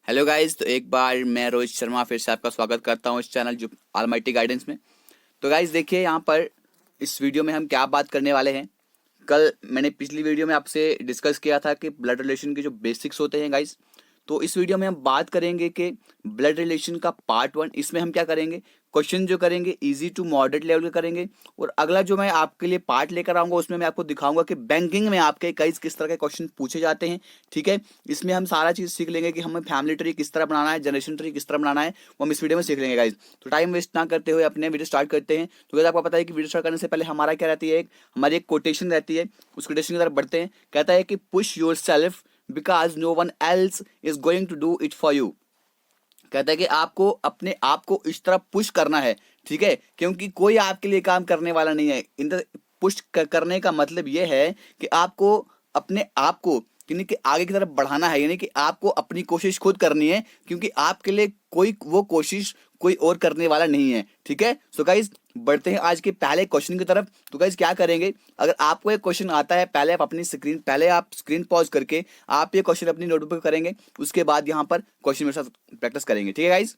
Hello guys, तो एक बार मैं रोहित शर्मा फिर से आपका स्वागत करता हूँ इस चैनल जो ऑलमाइटी गाइडेंस में। तो गाइस देखिए यहाँ पर इस वीडियो में हम क्या बात करने वाले हैं। कल मैंने पिछली वीडियो में आपसे डिस्कस किया था कि ब्लड रिलेशन के जो बेसिक्स होते हैं गाइस, तो इस वीडियो में हम बात करेंगे कि ब्लड रिलेशन का पार्ट 1। इसमें हम क्या करेंगे, क्वेश्चन जो करेंगे इजी टू मॉडरेट लेवल के करेंगे। और अगला जो मैं आपके लिए पार्ट लेकर आऊंगा उसमें मैं आपको दिखाऊंगा कि बैंकिंग में आपके कई किस तरह के क्वेश्चन पूछे जाते हैं। ठीक है, इसमें हम सारा चीज सीख लेंगे कि हमें फैमिली ट्री किस तरह बनाना है, जनरेशन ट्री किस तरह बनाना है, वो हम इस वीडियो में सीख लेंगे गाइज। तो टाइम वेस्ट ना करते हुए अपने वीडियो स्टार्ट करते हैं। तो गाइस आपको पता है कि वीडियो स्टार्ट करने से पहले हमारा क्या रहती है, हमारी एक कोटेशन रहती है। उस कोटेशन की तरफ बढ़ते हैं। कहता है कि push your self because no one else is going to do it for you. कहता है कि आपको अपने आप को इस तरह पुश करना है, ठीक है, क्योंकि कोई आपके लिए काम करने वाला नहीं है। इन पुश करने का मतलब यह है कि आपको अपने आप को यानी कि आगे की तरफ बढ़ाना है, यानी कि आपको अपनी कोशिश खुद करनी है, क्योंकि आपके लिए कोई वो कोशिश कोई और करने वाला नहीं है। ठीक है, सो गाइज बढ़ते हैं आज के पहले क्वेश्चन की तरफ। तो गाइज क्या करेंगे, अगर आपको एक क्वेश्चन आता है पहले आप स्क्रीन पॉज करके आप ये क्वेश्चन अपनी नोटबुक पर करेंगे। उसके बाद यहाँ पर क्वेश्चन मेरे साथ प्रैक्टिस करेंगे। ठीक है गाइज,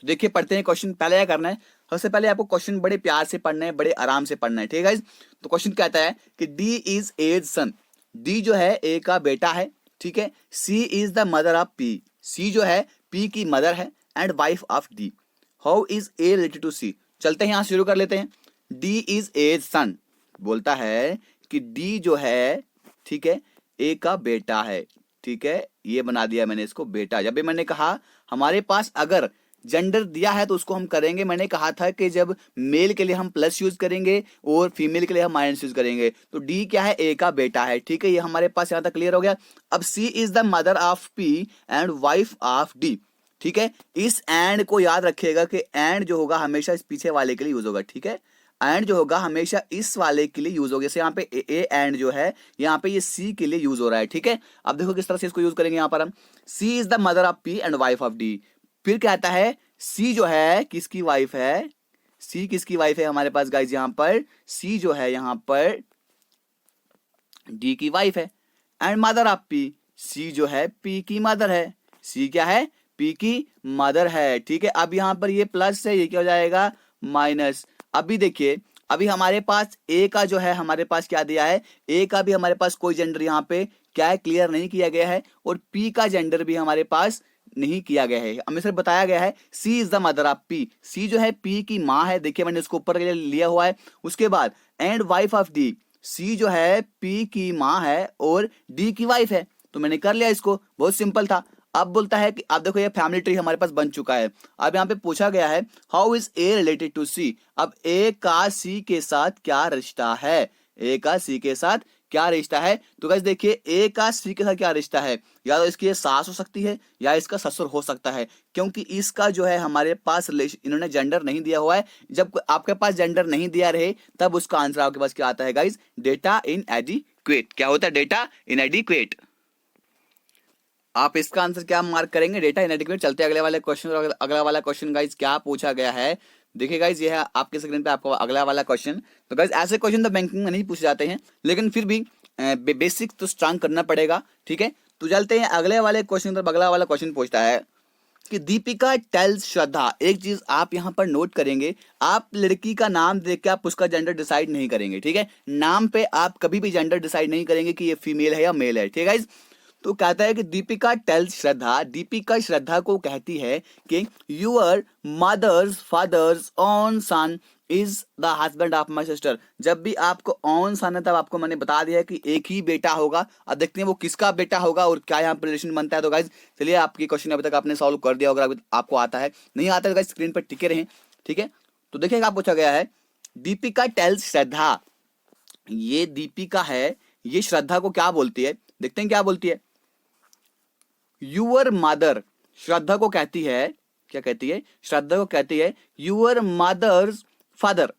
तो देखिए पढ़ते हैं क्वेश्चन। पहले क्या करना है, सबसे पहले आपको क्वेश्चन बड़े प्यार से पढ़ना है, बड़े आराम से पढ़ना है। ठीक है गाइज, तो क्वेश्चन कहता है कि D is as son. D जो है ए का बेटा है, ठीक है। C is the mother of P. C जो है पी की मदर है and wife of D. How is A related to C. चलते हैं, यहां शुरू कर लेते हैं। डी इज एज सन बोलता है कि डी जो है, ठीक है, ए का बेटा है। ठीक है, ये बना दिया मैंने इसको बेटा। जब भी मैंने कहा हमारे पास अगर जेंडर दिया है तो उसको हम करेंगे, मैंने कहा था कि जब मेल के लिए हम प्लस यूज करेंगे और फीमेल के लिए हम माइनस यूज करेंगे। तो डी क्या है, ए का बेटा है। ठीक है, ये हमारे पास यहां तक क्लियर हो गया। अब C is the mother of P and wife of D. ठीक है, इस एंड को याद रखिएगा कि एंड जो होगा हमेशा इस पीछे वाले के लिए यूज होगा। ठीक है, एंड जो होगा हमेशा इस वाले के लिए यूज होगा। जैसे यहाँ पे ए एंड जो है यहाँ पे ये सी के लिए यूज हो रहा है। ठीक है, अब देखो किस तरह से इसको यूज करेंगे। यहाँ पर हम C is the mother of P and wife of D. फिर क्या आता है, सी जो है किसकी वाइफ है, सी किसकी वाइफ है हमारे पास गाइज, यहाँ पर सी जो है यहाँ पर डी की वाइफ है। And mother of P, C जो है पी की मदर है। सी क्या है, पी की मदर है। ठीक है, अब यहाँ पर ये प्लस है, ये क्या हो जाएगा माइनस। अभी देखिए, अभी हमारे पास ए का जो है हमारे पास क्या दिया है, ए का भी हमारे पास कोई जेंडर यहाँ पे क्या है क्लियर नहीं किया गया है, और पी का जेंडर भी हमारे पास नहीं किया गया है। हमें सिर्फ बताया गया है C is the mother of P. C जो है पी की माँ है, देखिए मैंने इसको ऊपर के लिए लिया हुआ है। उसके बाद एंड वाइफ ऑफ डी, सी जो है पी की माँ है और डी की वाइफ है। तो मैंने कर लिया इसको, बहुत सिंपल था। अब बोलता है कि आप देखो ये फैमिली ट्री हमारे पास बन चुका है। अब यहाँ पे पूछा गया है how is A related to C. अब ए का सी के साथ क्या रिश्ता है, ए का सी के साथ क्या रिश्ता है। तो गाइस देखिए ए का सी के साथ क्या रिश्ता है, या तो इसकी सास हो सकती है या इसका ससुर हो सकता है, क्योंकि इसका जो है हमारे पास इन्होंने जेंडर नहीं दिया हुआ है। जब आपके पास जेंडर नहीं दिया रहे तब उसका आंसर आपके पास क्या आता है गाइस, डेटा इन एडिक्वेट। क्या होता है, डेटा इन एडिक्वेट। आप इसका आंसर क्या मार्क करेंगे, डेटा इनएडिक्वेट। चलते हैं अगले वाले क्वेश्चन। और अगला वाला क्वेश्चन गाइज क्या पूछा गया है, देखिए गाइज ये है आपके स्क्रीन पे आपको अगला वाला क्वेश्चन। तो गाइज ऐसे क्वेश्चन तो बैंकिंग में नहीं पूछे जाते हैं, लेकिन फिर भी बेसिक तो स्ट्रांग करना पड़ेगा। ठीक है, तो चलते हैं अगले वाले क्वेश्चन पर। अगला वाला क्वेश्चन पूछता है कि दीपिका टेल्स श्रद्धा। एक चीज आप यहाँ पर नोट करेंगे, आप लड़की का नाम देख के आप उसका जेंडर डिसाइड नहीं करेंगे। ठीक है, नाम पे आप कभी भी जेंडर डिसाइड नहीं करेंगे कि ये फीमेल है या मेल है। ठीक है गाइज, तो कहता है कि दीपिका टेल्स श्रद्धा, दीपिका श्रद्धा को कहती है कि your mother's father's own son is the husband of my sister. जब भी आपको ऑन सन है तब आपको मैंने बता दिया है कि एक ही बेटा होगा। अब देखते हैं वो किसका बेटा होगा और क्या यहाँ पर रिलेशन बनता है। तो गाइज चलिए, आपकी क्वेश्चन अभी तक आपने सॉल्व कर दिया होगा, अभी आपको आता है नहीं आता है तो गाइज स्क्रीन पर टिके रहें। ठीक है, तो देखिए क्या पूछा गया है, दीपिका टेल्स श्रद्धा। ये दीपिका है, ये श्रद्धा को क्या बोलती है, देखते हैं क्या बोलती है। यूअर मदर, श्रद्धा को कहती है, क्या कहती है, श्रद्धा को कहती है यूअर मदर्स फादर,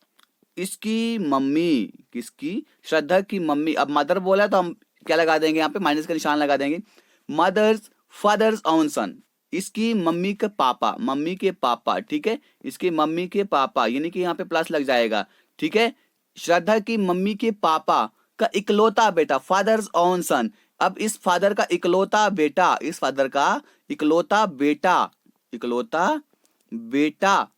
इसकी मम्मी, किसकी, श्रद्धा की मम्मी। अब मदर बोला तो हम क्या लगा देंगे, यहाँ पे माइनस का निशान लगा देंगे। मदर्स फादर्स ओन सन, इसकी मम्मी के पापा, मम्मी के पापा। ठीक है, इसकी मम्मी के पापा, यानी कि यहाँ पे प्लस लग जाएगा। ठीक है, श्रद्धा की मम्मी के पापा का इकलौता बेटा, फादर्स ओन सन, अब इस फादर का इकलौता बेटा, इस फादर का इकलौता बेटा, इकलौता बेटा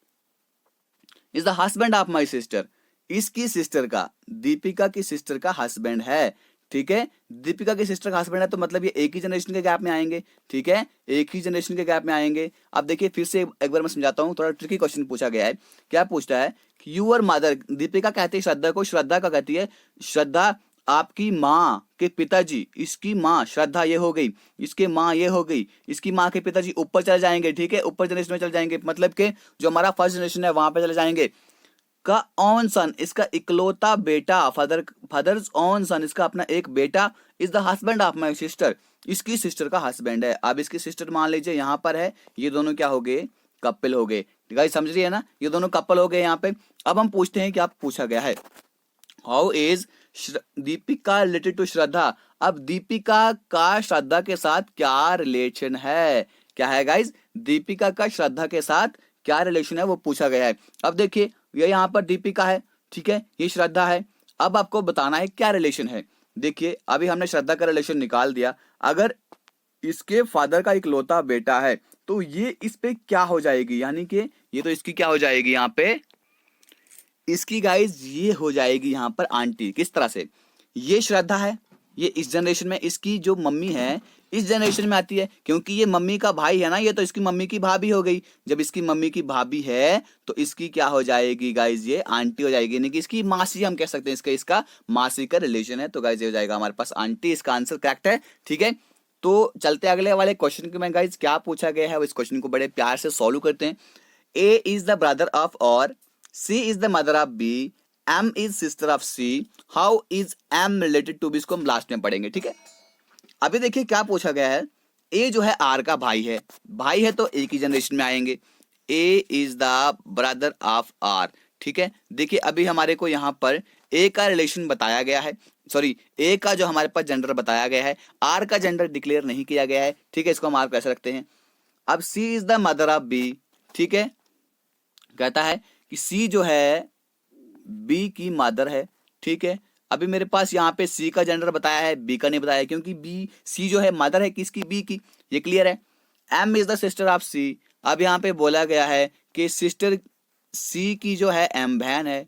is the husband of my sister, इसकी सिस्टर का, दीपिका की सिस्टर का हस्बैंड है। ठीक है, दीपिका की सिस्टर का हस्बैंड है तो मतलब ये एक ही जनरेशन के गैप में आएंगे। ठीक है, एक ही जनरेशन के गैप में आएंगे। अब देखिए फिर से एक बार मैं समझाता हूँ, थोड़ा ट्रिकी क्वेश्चन पूछा गया है। क्या पूछता है कि यूअर मदर, दीपिका कहती है श्रद्धा को, श्रद्धा का कहती है श्रद्धा आपकी माँ के पिताजी, इसकी माँ श्रद्धा ये हो गई, इसके माँ ये हो गई, इसकी माँ के पिताजी ऊपर चले जाएंगे। ठीक है, ऊपर जनरेशन में चले जाएंगे, मतलब कि जो हमारा फर्स्ट जनरेशन है वहां पे चले जाएंगे। का ऑन सन, इसका इकलौता बेटा, फादर्स ऑन सन, इसका अपना एक बेटा, is the husband of my sister, इसकी सिस्टर का हस्बैंड है। अब इसकी सिस्टर मान लीजिए यहाँ पर है, ये दोनों क्या हो गए, कपल हो गए। गाइस समझ रही है ना, ये दोनों कपल हो गए यहाँ पे। अब हम पूछते हैं, क्या पूछा गया है, how is Deepika related to Shraddha. अब दीपिका का श्रद्धा के साथ क्या रिलेशन है, क्या है गाइस, दीपिका का श्रद्धा के साथ क्या रिलेशन है वो पूछा गया है। अब देखिए ये यहाँ पर दीपिका है, ठीक है, ये श्रद्धा है। अब आपको बताना है क्या रिलेशन है। देखिए अभी हमने श्रद्धा का रिलेशन निकाल दिया, अगर इसके फादर का इकलौता बेटा है तो ये इस पे क्या हो जाएगी, यानी कि ये तो इसकी क्या हो जाएगी यहाँ पे, इसकी गाइज ये हो जाएगी यहाँ पर आंटी। किस तरह से, ये श्रद्धा है, ये इस जनरेशन में, इसकी जो मम्मी है इस जनरेशन में आती है, क्योंकि ये मम्मी का भाई है ना, ये तो इसकी मम्मी की भाभी हो गई। जब इसकी मम्मी की भाभी है तो इसकी क्या हो जाएगी गाइज, ये आंटी हो जाएगी, यानी कि इसकी मासी हम कह सकते हैं, इसका मासी का रिलेशन है। तो गाइज ये हो जाएगा हमारे पास आंटी, इसका आंसर करेक्ट है। ठीक है, तो चलते अगले वाले क्वेश्चन में गाइज, क्या पूछा गया है इस क्वेश्चन को बड़े प्यार से सॉल्व करते हैं। ए इज द ब्रदर ऑफ और C is the mother of B, M is sister of C, how is M related to B, इसको हम लास्ट में पढ़ेंगे। ठीक है, अभी देखिए क्या पूछा गया है, A जो है R का भाई है, भाई है तो एक ही जनरेशन में आएंगे। A is the brother of R। ठीक है, देखिए अभी हमारे को यहाँ पर A का रिलेशन बताया गया है, सॉरी A का जो हमारे पास जेंडर बताया गया है, R का जेंडर डिक्लेयर नहीं किया गया है। ठीक है, इसको हम R कैसे रखते हैं। अब C is the mother of B, ठीक है, कहता है कि C जो है B की मदर है। ठीक है, अभी मेरे पास यहाँ पे C का जेंडर बताया है, B का नहीं बताया, क्योंकि C जो है मदर है किसकी, B की, ये क्लियर है। M is the sister of C, अब यहाँ पे बोला गया है कि सिस्टर C की जो है M बहन है।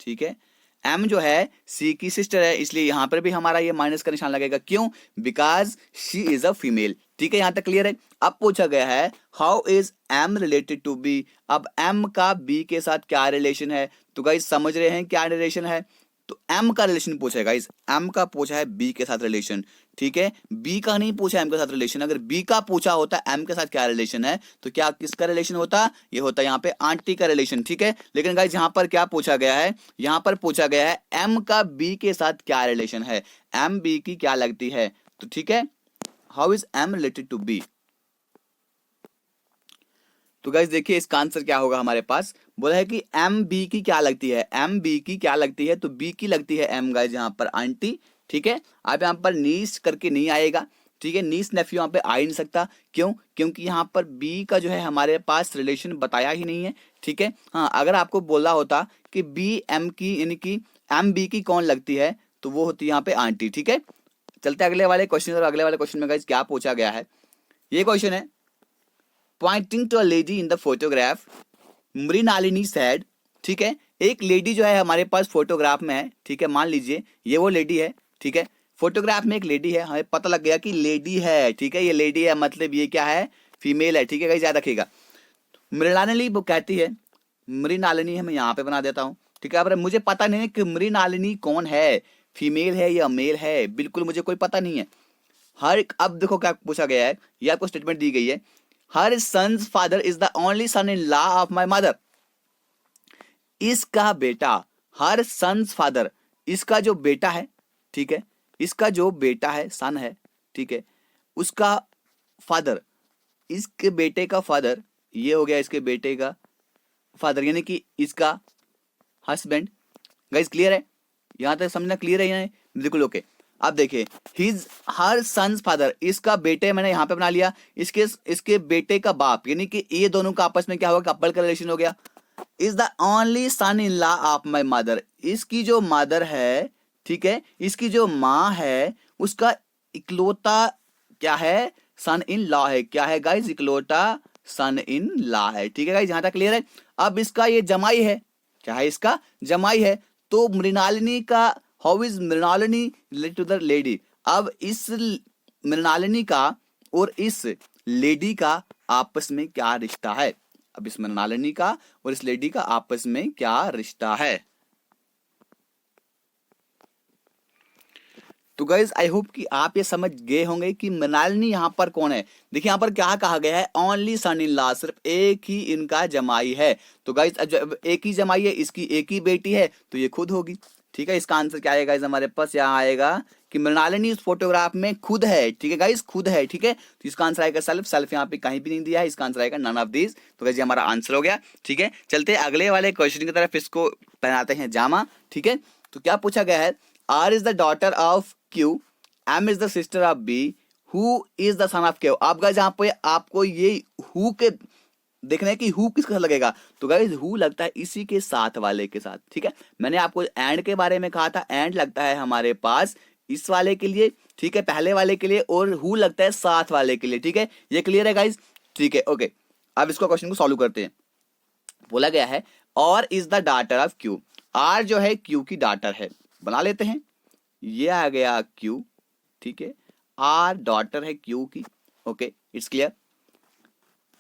ठीक है, M जो है C की सिस्टर है, इसलिए यहाँ पर भी हमारा ये माइनस का निशान लगेगा, क्यों, because she is a female. ठीक है, यहाँ तक क्लियर है। अब पूछा गया है how is M related to B, अब M का B के साथ क्या रिलेशन है, तो गाइस समझ रहे हैं क्या रिलेशन है, तो M का रिलेशन पूछा है गाइस, M का पूछा है B के साथ रिलेशन। ठीक है, B का नहीं पूछा M के साथ रिलेशन, अगर B का पूछा होता M के साथ क्या रिलेशन है तो क्या किसका रिलेशन होता, ये होता यहाँ पे आंटी का रिलेशन। ठीक है, लेकिन गाइस यहाँ पर क्या पूछा गया है, यहाँ पर पूछा गया है M का B के साथ क्या रिलेशन है, M B की क्या लगती है। तो ठीक है, how is M related to B। तो गाइस देखिए इसका आंसर क्या होगा, हमारे पास बोला है कि M B की क्या लगती है, M B की क्या लगती है, तो B की लगती है M गाइस यहाँ पर आंटी। ठीक है, अब यहाँ पर नीस करके नहीं आएगा। ठीक है, नीस नेफ्यू यहाँ पे आ ही नहीं सकता, क्यों, क्योंकि यहाँ पर B का जो है हमारे पास रिलेशन बताया ही नहीं है। ठीक है, हाँ अगर आपको बोला होता कि B M की, यानी कि M B की कौन लगती है, तो वो होती है यहाँ पे आंटी। ठीक है, चलते अगले वाले क्वेश्चन, और अगले वाले क्वेश्चन में गाइस क्या पूछा गया है, ये क्वेश्चन है, pointing to a lady in the photograph Mrinalini said. ठीक है, एक लेडी जो है हमारे पास फोटोग्राफ में है। ठीक है, मान लीजिए ये वो लेडी है। ठीक है, फोटोग्राफ में एक लेडी है, हमें पता लग गया कि लेडी है। ठीक है, ये लेडी है मतलब ये क्या है, फीमेल है। ठीक है गाइस, याद रखिएगा। मृणालिनी वो कहती है, मृणालिनी मैं यहाँ पे बना देता हूँ। ठीक है, अब मुझे पता नहीं है कि मृणालिनी कौन है, फीमेल है या मेल है, बिल्कुल मुझे कोई पता नहीं है। अब देखो क्या पूछा गया है, ये आपको स्टेटमेंट दी गई है, her son's father is the only son in law of my mother. इसका बेटा, हर सन्स फादर, इसका जो बेटा है, ठीक है, इसका जो बेटा है, सन है, ठीक है, उसका फादर, इसके बेटे का फादर, ये हो गया इसके बेटे का फादर, यानी कि इसका हस्बैंड। गाइस क्लियर है, यहां तक समझना क्लियर है या नहीं, बिल्कुल ओके। अब देखिए हिज हर सन्स फादर, इसका बेटे मैंने यहाँ पे बना लिया, इसके बेटे का बाप, यानी कि ये दोनों का आपस में क्या होगा, कपल का रिलेशन हो गया। Is the only son in law of my mother, इसकी जो मदर है, ठीक है, इसकी जो माँ है, उसका इकलौता क्या है, सन इन लॉ है। क्या है गाइज, इकलौता सन इन लॉ है। ठीक है गाइज, यहां तक क्लियर है। अब इसका ये जमाई है, क्या है, इसका जमाई है। तो मृणालिनी का, how is Mrinalini related to the lady. अब इस मृणालिनी का और इस लेडी का आपस में क्या रिश्ता है। अब इस मृणालिनी का और इस लेडी का आपस में क्या रिश्ता है। तो गाइज आई होप कि आप ये समझ गए होंगे कि मृणालिनी यहाँ पर कौन है। देखिए यहाँ पर क्या कहा गया है, ओनली सन इन लॉ, सिर्फ एक ही इनका जमाई है। तो गाइज जब एक ही जमाई है, इसकी एक ही बेटी है, तो ये खुद होगी। ठीक है, इसका आंसर क्या आएगा गाइज हमारे पास, यहाँ आएगा कि मृणालिनी इस फोटोग्राफ में खुद है। ठीक है गाइज, खुद है। ठीक है, तो इसका आंसर आएगा सेल्फ। सेल्फ यहाँ पे कहीं भी नहीं दिया है, इसका आंसर आएगा नन ऑफ दिस। तो गाइज हमारा आंसर हो गया। ठीक है, चलते अगले वाले क्वेश्चन की तरफ, इसको पहनाते हैं जामा। ठीक है, तो क्या पूछा गया है, R is the daughter of Q, M is the sister of B, who is the son of Q. आप गाइज यहाँ पे आपको ये हु के देखना है कि हु किसके साथ लगेगा। तो गाइज हु लगता है इसी के साथ वाले के साथ। ठीक है, मैंने आपको एंड के बारे में कहा था, एंड लगता है हमारे पास इस वाले के लिए। ठीक है, पहले वाले के लिए, और हु लगता है साथ वाले के लिए। ठीक है, ये क्लियर है गाइज। ठीक है, ओके, अब इसको क्वेश्चन को सॉल्व करते हैं। बोला गया है R is the daughter of Q, R जो है क्यू की डॉटर है। बना लेते हैं, ये आ गया क्यू। ठीक है, आर डॉटर है क्यू की। Okay, it's clear.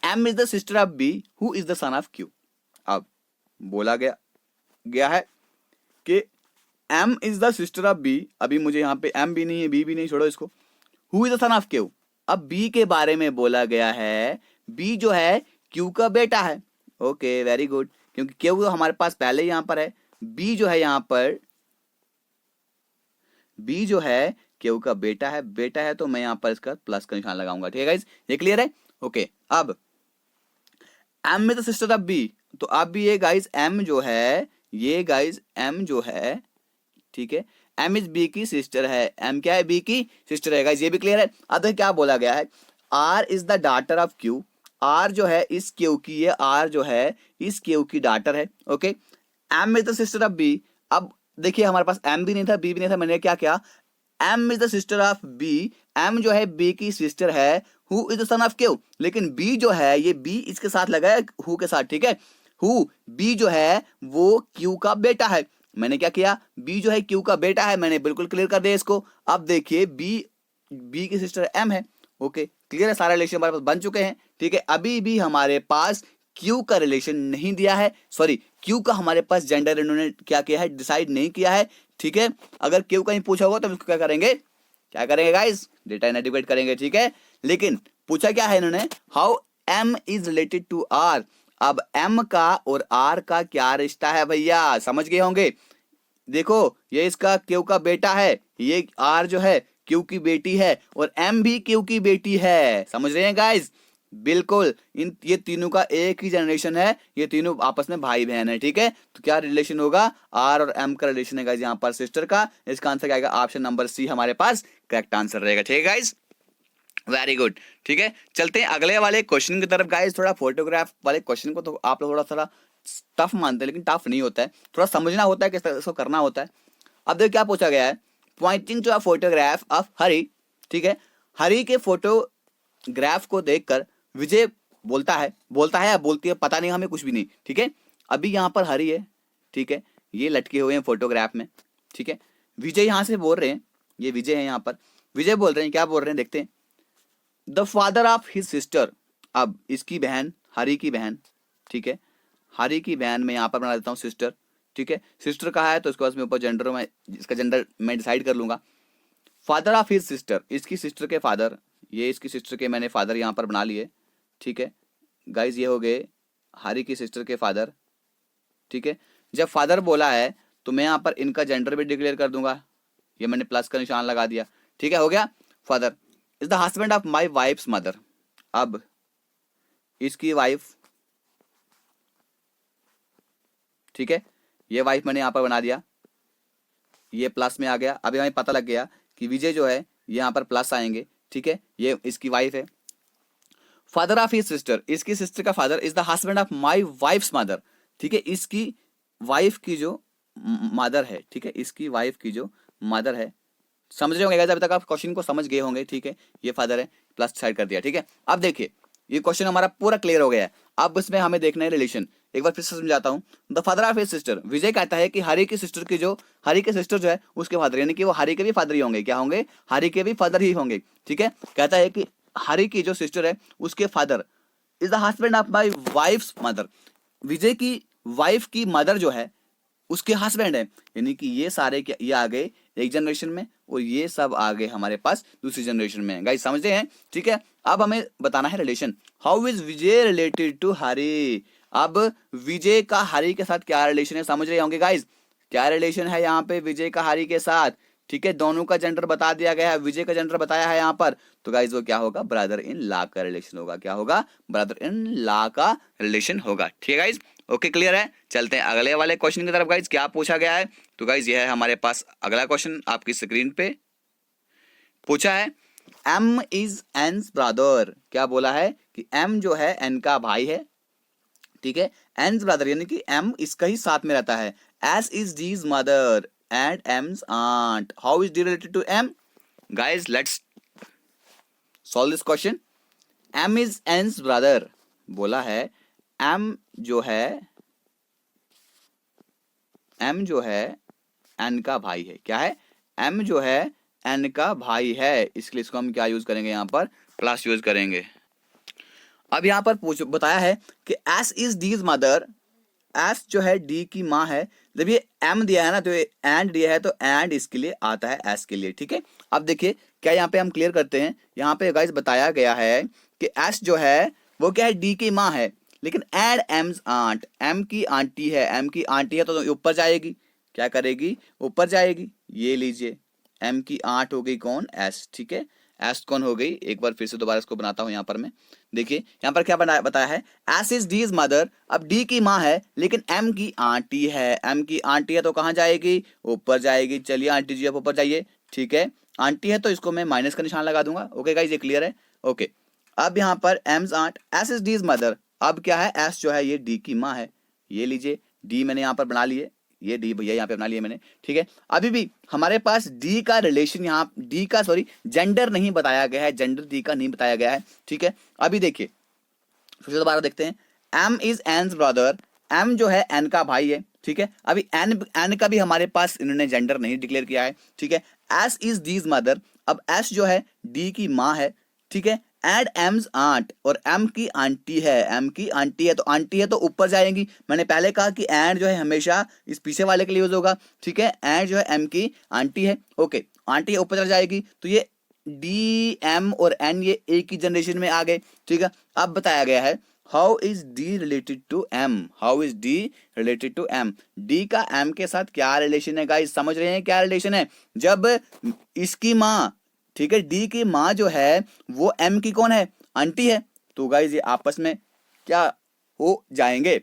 M is the sister of B, who is the son of Q. अब बोला गया है कि M is the sister of B. अभी मुझे यहाँ पे एम भी नहीं है, बी भी नहीं, छोड़ो इसको। Who is the son of Q. अब बी के बारे में बोला गया है, बी जो है क्यू का बेटा है। ओके, वेरी गुड, क्योंकि क्यू हमारे पास पहले यहाँ पर है। बी जो है यहाँ पर, बी जो है क्यू का बेटा है, तो मैं यहाँ पर इसका प्लस का निशान लगाऊंगा। ठीक है गाइज, ये क्लियर है। ओके, अब M is the sister of B. तो अब भी ये गाइज एम जो है, ये गाइज एम जो है, ठीक है, एम इज बी की सिस्टर है। एम क्या है, बी की सिस्टर है गाइज, ये भी क्लियर है। अब देखिए क्या बोला गया है, R is the daughter of Q. R जो है इस क्यू की, ये आर जो है इस क्यू की डॉटर है। Okay, M is the sister of B. अब देखिए हमारे पास एम भी नहीं था, बी भी नहीं था, मैंने क्या किया, M is the sister of B. M जो है बी की सिस्टर है। Who is the son of Q, लेकिन बी जो है ये बी इसके साथ लगा है, हु के साथ। ठीक है, हु बी जो है वो क्यू का बेटा है। मैंने क्या किया, बी जो है क्यू का बेटा है, मैंने बिल्कुल क्लियर कर दिया इसको। अब देखिए बी की सिस्टर एम है। ओके, क्लियर है, सारा रिलेशन हमारे पास बन चुके हैं। ठीक है, अभी भी हमारे पास क्यू का रिलेशन नहीं दिया है, सॉरी क्यू का हमारे पास जेंडर इन्होंने क्या किया है, डिसाइड नहीं किया है। ठीक है, अगर क्यू कहीं पूछा होगा तो हम इसको क्या करेंगे गाइस, डेटा इनएडिक्वेट करेंगे। ठीक है, लेकिन पूछा क्या है इन्होंने, how M is related to R. अब एम का और आर का क्या रिश्ता है भैया, समझ गए होंगे। देखो ये इसका क्यू का बेटा है, ये आर जो है क्यू की बेटी है, और एम भी क्यू की बेटी है। समझ रहे हैं गाइस, बिल्कुल ये तीनों का एक ही जनरेशन है, ये तीनों आपस में भाई बहन है। ठीक है, तो क्या रिलेशन होगा, आर और एम का रिलेशन है गाइस यहाँ पर सिस्टर का। इसका आंसर क्या आएगा, ऑप्शन नंबर सी हमारे पास करेक्ट आंसर रहेगा। ठीक है गाइस, वेरी गुड। ठीक है, चलते हैं अगले वाले क्वेश्चन की तरफ गाइस। थोड़ा फोटोग्राफ वाले क्वेश्चन को तो आप लोग थोड़ा टफ मानते हैं, लेकिन टफ नहीं होता है, थोड़ा समझना होता है किस तरह इसको करना होता है। अब देखो क्या पूछा गया है, pointing to a photograph of Hari. ठीक है, हरी के फोटोग्राफ को देखकर विजय बोलता है या बोलती है, पता नहीं, हमें कुछ भी नहीं। ठीक है, अभी यहाँ पर हरी है, ठीक है, ये लटके हुए हैं फोटोग्राफ में। ठीक है, विजय यहाँ से बोल रहे हैं, ये विजय है यहाँ पर, विजय बोल रहे हैं, क्या बोल रहे हैं देखते हैं, the father of his sister. अब इसकी बहन, हरी की बहन, ठीक है, हरी की बहन में यहाँ पर बना देता हूँ सिस्टर। ठीक है, सिस्टर कहा है तो इसके बाद में ऊपर जेंडर में, इसका जेंडर मैं डिसाइड कर लूंगा। फादर ऑफ हिज सिस्टर, इसकी सिस्टर के फादर, ये इसकी सिस्टर के मैंने फादर यहाँ पर बना लिए। ठीक है गाइज, ये हो गए हरी की सिस्टर के फादर। ठीक है, जब फादर बोला है तो मैं यहाँ पर इनका जेंडर भी डिक्लेयर कर दूंगा, ये मैंने प्लस का निशान लगा दिया। ठीक है, हो गया, father is the husband of my wife's mother. अब इसकी वाइफ, ठीक है, ये वाइफ मैंने यहाँ पर बना दिया, ये प्लस में आ गया। अभी हमें पता लग गया कि विजय जो है यहाँ पर प्लस आएंगे। ठीक है, ये इसकी वाइफ है। फादर ऑफ हिज सिस्टर, इसकी सिस्टर का father is the husband of my wife's mother. ठीक है, इसकी वाइफ की जो मदर है, ठीक है, इसकी वाइफ की जो मदर है, समझ रहे होंगे गाइस, अभी तक आप क्वेश्चन को समझ गए होंगे, ठीक है। ये फादर है, प्लस साइड कर दिया, ठीक है। अब देखिए ये क्वेश्चन हमारा पूरा क्लियर हो गया है। अब इसमें हमें देखना है रिलेशन। एक बार फिर से समझाता हूँ। The father of his sister, Vijay कहता है कि हरी की सिस्टर की जो हरी के सिस्टर जो है उसके फादर, यानी कि वो हरी के भी फादर ही होंगे। क्या होंगे? हरी के भी फादर ही होंगे, ठीक है। कहता है कि हरी की जो सिस्टर है उसके father is the husband of my wife's mother, Vijay की वाइफ की मदर जो है उसके हस्बैंड है, यानी कि ये सारे ये आ गए एक जनरेशन में और ये सब आ गए हमारे पास दूसरी जनरेशन में। गाइस समझ रहे हैं, ठीक है। अब हमें बताना है relation. How is Vijay related to Hari. अब विजय का हरी के साथ क्या रिलेशन है, समझ रहे होंगे गाइस। क्या रिलेशन है यहाँ पे विजय का हरी के साथ, ठीक है। दोनों का जेंडर बता दिया गया है, विजय का जेंडर बताया है यहाँ पर। तो गाइस वो क्या होगा? ब्रदर इन लॉ का रिलेशन होगा। क्या होगा? ब्रदर इन लॉ का रिलेशन होगा, ठीक है गाइस। ओके क्लियर है। चलते हैं अगले वाले क्वेश्चन की तरफ गाइस। क्या पूछा गया है? तो गाइस ये है हमारे पास अगला क्वेश्चन आपकी स्क्रीन पे पूछा है। M is N's brother. क्या बोला है कि एम जो है एन का भाई है, ठीक है। एन्स ब्रदर यानी कि एम इसका ही साथ में रहता है। S is D's mother and M's aunt. How is D related to M? Guys let's solve this question. M is N's brother बोला है। एम जो है एन का भाई है। क्या है? एम जो है एन का भाई है, इसलिए इसको हम क्या यूज करेंगे? यहाँ पर प्लस यूज करेंगे। अब यहाँ पर बताया है कि S is D's mother. S जो है डी की माँ है। जब ये एम दिया है ना तो ये एंड दिया है तो एंड इसके लिए आता है एस के लिए, ठीक है। अब देखिए क्या यहाँ पे हम क्लियर करते हैं। यहाँ पे गाइस बताया गया है कि एस जो है वो क्या है? डी की माँ है, लेकिन एंड एम्स आंट, एम की आंटी है। एम की आंटी है तो ऊपर जाएगी, क्या करेगी? ऊपर जाएगी। ये लीजिए एम की आंट हो गई कौन? एस, ठीक है। एस कौन हो गई? एक बार फिर से दोबारा इसको बनाता हूं यहाँ पर मैं। देखिए यहाँ पर क्या बताया है। S is D's mother. अब डी की माँ है लेकिन एम की आंटी है। एम की आंटी है तो कहाँ जाएगी? ऊपर जाएगी। चलिए आंटी जी आप ऊपर जाइए, ठीक है। आंटी है तो इसको मैं माइनस का निशान लगा दूंगा। ओके गाइस ये क्लियर है। ओके अब यहाँ पर M's aunt, S is D's mother. अब क्या है? एस जो है ये डी की माँ है। ये लीजिए डी मैंने यहाँ पर बना लिए, ये डी भैया यहाँ पे बना लिया मैंने, ठीक है। अभी भी हमारे पास डी का रिलेशन यहाँ डी का जेंडर नहीं बताया गया है, जेंडर डी का नहीं बताया गया है, ठीक है। अभी देखिए फिर से दोबारा देखते हैं। M is N's brother. M जो है एन का भाई है, ठीक है। अभी एन का भी हमारे पास इन्होंने जेंडर नहीं डिक्लेयर किया है, ठीक है। S is D's mother. अब एस जो है डी की माँ है, ठीक है। एंड एम्स आंट, और एम की आंटी है। एम की आंटी है तो आंटी है तो ऊपर जाएंगी। मैंने पहले कहा कि एंड जो है हमेशा इस पीछे वाले के लिए यूज होगा, ठीक है। एंड जो है एम की आंटी है, ओके। आंटी ऊपर चल जाएगी तो ये डी एम और एन ये एक ही जनरेशन में आ गए, ठीक है। अब बताया गया है how is D related to M. How is D related to M. D का एम के साथ क्या रिलेशन है गाइस? समझ रहे हैं क्या रिलेशन है? जब इसकी माँ, ठीक है, डी की माँ जो है वो एम की कौन है? आंटी है। तो गाइस ये आपस में क्या हो जाएंगे?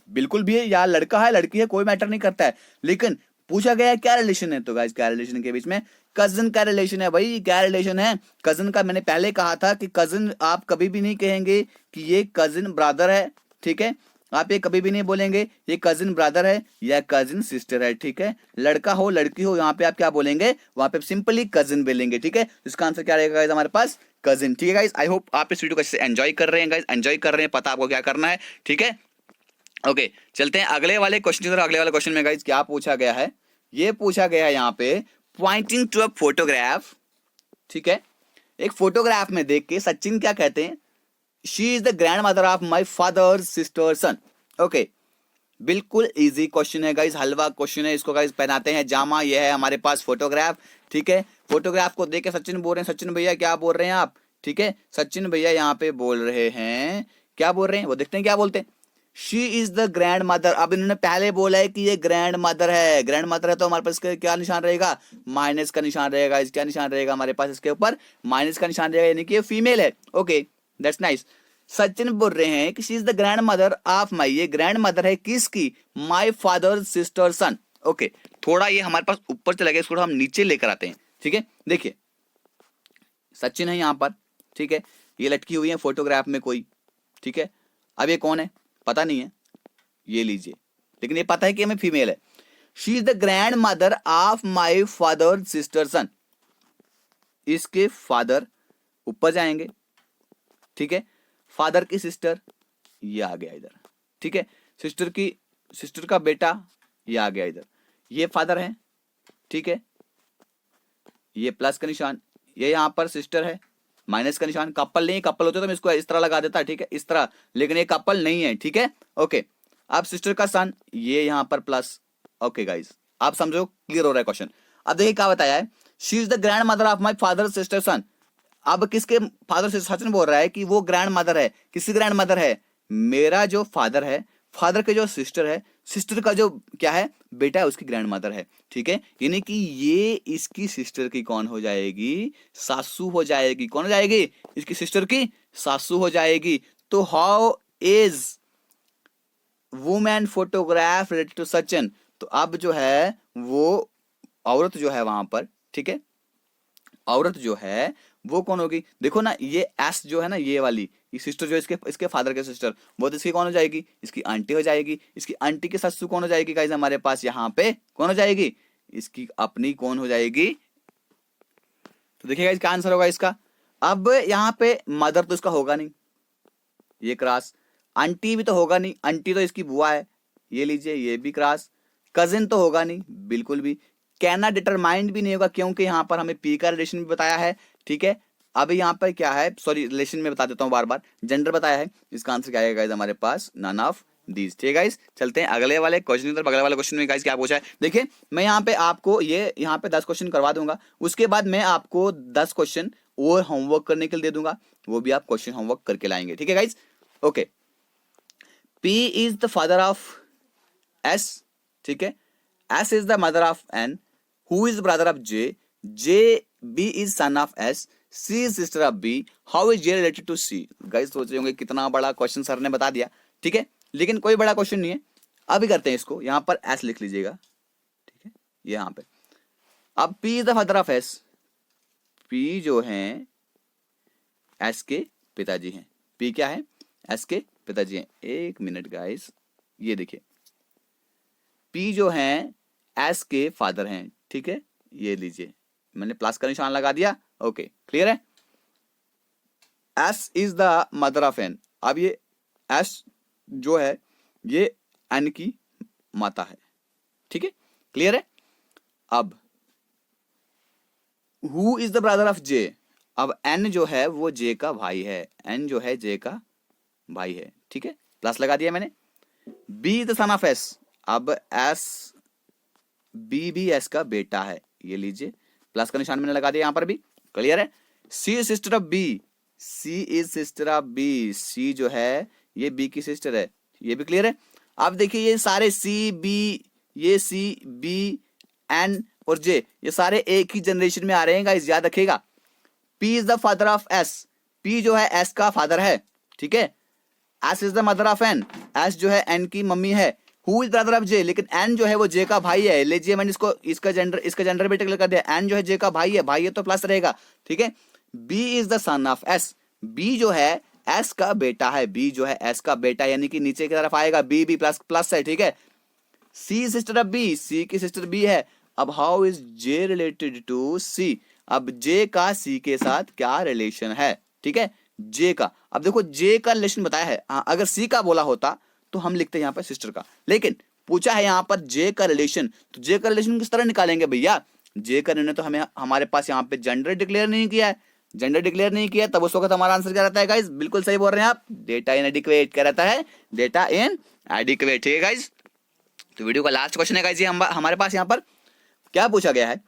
बिल्कुल भी है, या लड़का है लड़की है कोई मैटर नहीं करता है, लेकिन पूछा गया है क्या रिलेशन है। तो गाइस क्या रिलेशन के बीच में? कजन का रिलेशन है भाई। क्या रिलेशन है? कजन का। मैंने पहले कहा था कि कजन आप कभी भी नहीं कहेंगे कि ये कजन ब्रदर है, ठीक है। आप ये कभी भी नहीं बोलेंगे ये कजिन ब्रदर है या कजिन सिस्टर है, ठीक है। लड़का हो लड़की हो यहाँ पे आप क्या बोलेंगे? वहां पे सिंपली कजिन बोलेंगे, ठीक है। इसका आंसर क्या रहेगा गाइस हमारे पास? कजिन, ठीक है गाइस। आई होप आप इस वीडियो को अच्छे से एंजॉय कर रहे हैं गाइस, एंजॉय कर रहे हैं, पता आपको क्या करना है, ठीक है। ओके चलते हैं अगले वाले क्वेश्चन की तरफ। अगले वाले क्वेश्चन में गाइस क्या पूछा गया है? ये पूछा गया है यहाँ पे पॉइंटिंग टू अ फोटोग्राफ, ठीक है। एक फोटोग्राफ में देख के सचिन क्या कहते हैं? She is the grandmother of my father sister son. Okay बिल्कुल इजी क्वेश्चन है गाइस, हलवा क्वेश्चन है। इसको गाइस पहनाते हैं जामा। ये है हमारे पास फोटोग्राफ, ठीक है। फोटोग्राफ को देख के सचिन बोल रहे हैं, सचिन भैया क्या बोल रहे हैं आप? ठीक है सचिन भैया यहाँ पे बोल रहे हैं, क्या बोल रहे हैं वो देखते हैं क्या बोलते हैं। She is the grand mother. अब इन्होंने पहले बोला है कि ये ग्रैंड मदर है। ग्रैंड मदर है तो हमारे पास क्या निशान रहेगा? माइनस का निशान रहेगा। इस क्या निशान रहेगा हमारे पास? इसके ऊपर माइनस का निशान रहेगा, यानी कि ये फीमेल है। Okay that's nice. सचिन बोल रहे हैं कि she is the grandmother of my. ये ग्रैंड मदर है किसकी? My father sister son. Okay थोड़ा ये हमारे पास ऊपर चला गया, इसको हम नीचे लेकर आते हैं, ठीक है। देखिए सचिन है यहाँ पर, ठीक है। ये लटकी हुई है फोटोग्राफ में कोई, ठीक है। अब ये कौन है पता नहीं है, ये लीजिए, लेकिन ये पता है कि हमें फीमेल है। She is the grandmother of my father sister son. इसके फादर ऊपर जाएंगे, ठीक है, फादर की सिस्टर ये आ गया इधर, ठीक है, सिस्टर का बेटा ये आ गया इधर, ये फादर है, ठीक है, ये प्लस का निशान, ये यहाँ पर सिस्टर है, माइनस का निशान, कपल नहीं, कपल होते तो मैं इसको इस तरह लगा देता, ठीक है, इस तरह, लेकिन ये कपल नहीं है, ठीक है, ओके। अब सिस्टर का सन, ये यहाँ पर प्लस, ओके गाइस, आप समझो, क्लियर हो रहा है क्वेश्चन। अब देखिए क्या बताया है, she is the grandmother of my father sister son. अब किसके फादर से सचिन बोल रहा है कि वो ग्रैंड मदर है, किसकी ग्रैंड मदर है, मेरा जो फादर है, फादर के जो सिस्टर है, सिस्टर का जो क्या है बेटा है, उसकी ग्रैंड मदर है, ठीक है, यानी कि ये इसकी सिस्टर की कौन हो जाएगी, सासू हो जाएगी। कौन हो जाएगी, इसकी सिस्टर की सासू हो जाएगी। तो how is women photograph related to Sachin, तो अब जो है वो औरत जो है वहां पर, ठीक है, औरत जो है वो कौन होगी, देखो ना, ये एस जो है ना, ये वाली, ये सिस्टर जो इसके फादर के सिस्टर, वो तो इसकी कौन हो जाएगी, इसकी आंटी हो जाएगी। इसकी आंटी की सासू कौन हो जाएगी गाइस, हमारे पास यहाँ पे कौन हो जाएगी, इसकी अपनी कौन हो जाएगी। तो देखिएगा इसका आंसर होगा इसका। अब यहाँ पे मदर तो इसका होगा नहीं, ये क्रॉस, आंटी भी तो होगा नहीं, आंटी तो इसकी बुआ है, ये लीजिए, ये भी क्रॉस, कजिन तो होगा नहीं बिल्कुल भी, कैना डिटरमाइंड भी नहीं होगा क्योंकि यहाँ पर हमें पी का रिलेशन भी बताया है, ठीक है। अब यहाँ पर क्या है, सॉरी रिलेशन में बता देता हूँ बार बार, जेंडर बताया है, इसका आंसर क्या आएगा गाइस हमारे पास, नन ऑफ दीज, ठीक है गाइस। चलते हैं अगले वाले क्वेश्चन की तरफ। अगले वाले क्वेश्चन में गाइस क्या पूछा है, देखिए मैं यहाँ पे आपको ये यहाँ पे 10 क्वेश्चन करवा दूंगा, उसके बाद मैं आपको 10 क्वेश्चन और होमवर्क करने के लिए दे दूंगा, वो भी आप क्वेश्चन होमवर्क करके लाएंगे, ठीक है guys, okay. P is the father of S, ठीक है, S is the mother of N, who is brother of J, J B is son of S, C is sister of B, how is J related to C. Guys सोच रहे होंगे कितना बड़ा question sir ने बता दिया, ठीक है, लेकिन कोई बड़ा क्वेश्चन नहीं है। अभी करते हैं इसको, यहां पर एस लिख लीजिएगा, ठीक है, यहां पे। अब P is the father of S, P जो है एस के पिताजी हैं, पी क्या है, एस के पिताजी हैं। एक मिनट गाइस, ये देखिए, पी जो है एस के फादर हैं, ठीक है, ये लीजिए, मैंने प्लस का निशान लगा दिया, ओके क्लियर है। S is the mother of N, अब ये एस जो है ये एन की माता है, ठीक है, क्लियर है। अब who is the brother of J, अब एन जो है वो जे का भाई है, एन जो है जे का भाई है, ठीक है, प्लस लगा दिया मैंने। B is the son of S, अब एस, बी भी एस का बेटा है, ये लीजिए, प्लस का निशान मैंने लगा दिया यहां पर भी, क्लियर है। C is sister of B, C is sister of B, C जो है ये बी की सिस्टर है, ये भी क्लियर है। अब देखिए ये सारे सी बी, ये सी बी एन और जे, ये सारे एक ही जनरेशन में आ रहे हैं गाइस, याद रखिएगा। P is the father of S, P जो है एस का फादर है, ठीक है, S is the mother of N, S जो है एन की मम्मी है, who is brother of J, लेकिन एन जो है वो जे का भाई है, लीजिए मैंने इसको इसका जेंडर भी डिक्लेयर कर दिया, एन जो है जे का भाई है, भाई है तो प्लस रहेगा, ठीक है। B is the son of S, B जो है एस का बेटा है, बी जो है एस का बेटा, यानी कि नीचे की तरफ आएगा, बी भी प्लस प्लस है, ठीक है। C sister of B, C की सिस्टर बी है। अब how is J related to C, अब जे का सी के साथ क्या रिलेशन है, ठीक है, जे का। अब देखो जे का रिलेशन बताया है, अगर सी का बोला होता तो हम लिखते हैं यहाँ पर सिस्टर का, लेकिन पूछा है यहाँ पर जे का रिलेशन, तो जे का रिलेशन किस तरह निकालेंगे भैया, जे का निर्णय तो हमें हमारे पास यहाँ पे जेंडर डिक्लेयर नहीं किया है, जेंडर डिक्लेयर नहीं किया, तब उस वक्त हमारा आंसर क्या रहता है गाइस, बिल्कुल सही बोल रहे हैं आप, डेटा इन एडिक्वेट, क्या रहता है, डेटा इन एडिक्वेट, ठीक है गाइस। तो वीडियो का लास्ट क्वेश्चन है गाइस, ये हमारे पास यहाँ पर क्या पूछा गया है,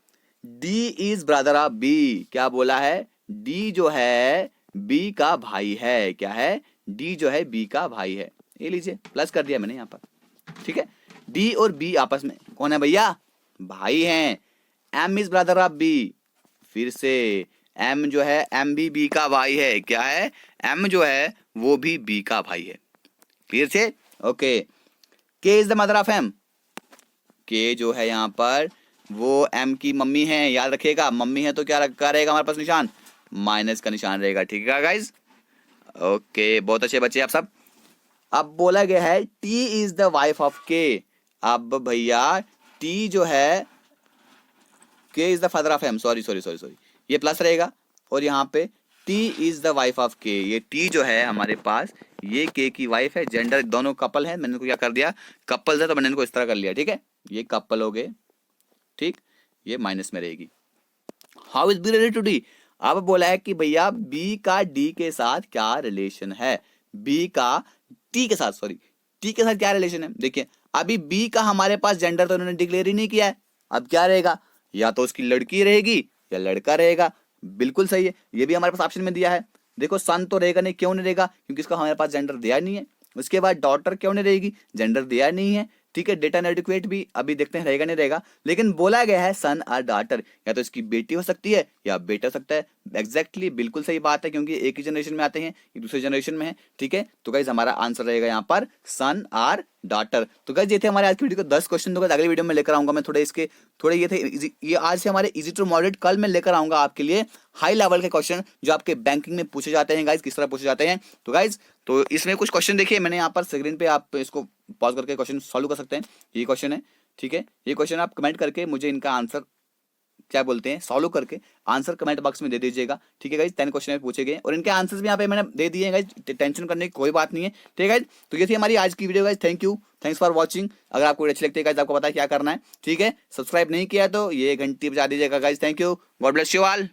D is brother of B, क्या बोला है, डी जो है बी का भाई है, क्या है, डी जो है बी का भाई है, ये लीजिए प्लस कर दिया मैंने यहाँ पर, ठीक है। डी और बी आपस में कौन है भैया, भाई हैं। M is brother of B, फिर से एम जो है एम भी बी का भाई है, क्या है, एम जो है वो भी बी का भाई है, क्लियर से, okay. K is the mother of M, K जो है यहाँ पर वो एम की मम्मी है, याद रखिएगा, मम्मी है तो क्या रहेगा हमारे पास निशान, माइनस का निशान रहेगा, ठीक है गाइज, ओके, बहुत अच्छे बच्चे आप सब। अब बोला गया है T is the wife of K, अब भैया टी जो है, K is the father of M, sorry, ये प्लस रहेगा, और यहाँ पे T is the wife of K, ये T जो है हमारे पास ये K की वाइफ है, जेंडर दोनों कपल है, मैंने इनको क्या कर दिया, कपल है तो मैंने इनको इस तरह कर लिया, ठीक है, ये कपल हो गए, ठीक, ये माइनस में रहेगी। How is B related to D, अब बोला है कि भैया बी का डी के साथ क्या रिलेशन है, बी का टी के साथ, सॉरी टी के साथ क्या रिलेशन है। देखिए अभी बी का हमारे पास जेंडर तो उन्होंने डिक्लेयर ही नहीं किया है, अब क्या रहेगा, या तो उसकी लड़की रहेगी या लड़का रहेगा, बिल्कुल सही है, ये भी हमारे पास ऑप्शन में दिया है। देखो सन तो रहेगा नहीं, क्यों नहीं रहेगा, क्योंकि इसका हमारे पास जेंडर दिया नहीं है। उसके बाद डॉटर क्यों नहीं रहेगी, जेंडर दिया नहीं है, ठीक है। डेटा इनएडिक्वेट भी अभी देखते हैं रहेगा नहीं रहेगा, लेकिन बोला गया है सन और डॉटर, या तो इसकी बेटी हो सकती है या बेटा हो सकता है। एग्जैक्टली बिल्कुल सही बात है, क्योंकि एक ही जनरेशन में आते हैं, ये दूसरे जनरेशन में है, ठीक है। तो गाइज हमारा आंसर रहेगा यहाँ पर सन और डॉटर। तो गाइज ये थे हमारे आज की वीडियो के 10 क्वेश्चन। तो गाइज अगली वीडियो में लेकर आऊंगा मैं थोड़े इसके, थोड़े ये थे ये आज से हमारे इजी टू मॉडरेट, कल मैं लेकर आऊंगा आपके लिए हाई लेवल के क्वेश्चन जो आपके बैंकिंग में पूछे जाते हैं गाइज, किस तरह पूछे जाते हैं। तो गाइज तो इसमें कुछ क्वेश्चन देखिए, मैंने यहाँ पर स्क्रीन पे, आप इसको पॉज करके क्वेश्चन सॉल्व कर सकते हैं। ये क्वेश्चन है, ठीक है, ये क्वेश्चन आप कमेंट करके मुझे इनका आंसर क्या बोलते हैं सॉल्व करके आंसर कमेंट बॉक्स में दे दीजिएगा, ठीक है गाइज। 10 क्वेश्चन पूछे गए और इनके आंसर्स भी यहाँ पे मैंने दे दिए हैं गाइज, टेंशन करने की कोई बात नहीं है, ठीक है गाइज। तो ये थी हमारी आज की video guys, thank you, thanks for watching. अगर आपको अच्छी लगती है गाइज, आपको पता है क्या करना है, ठीक है। सब्सक्राइब नहीं किया तो ये घंटी बजा दीजिएगा guys, thank you, God bless you all.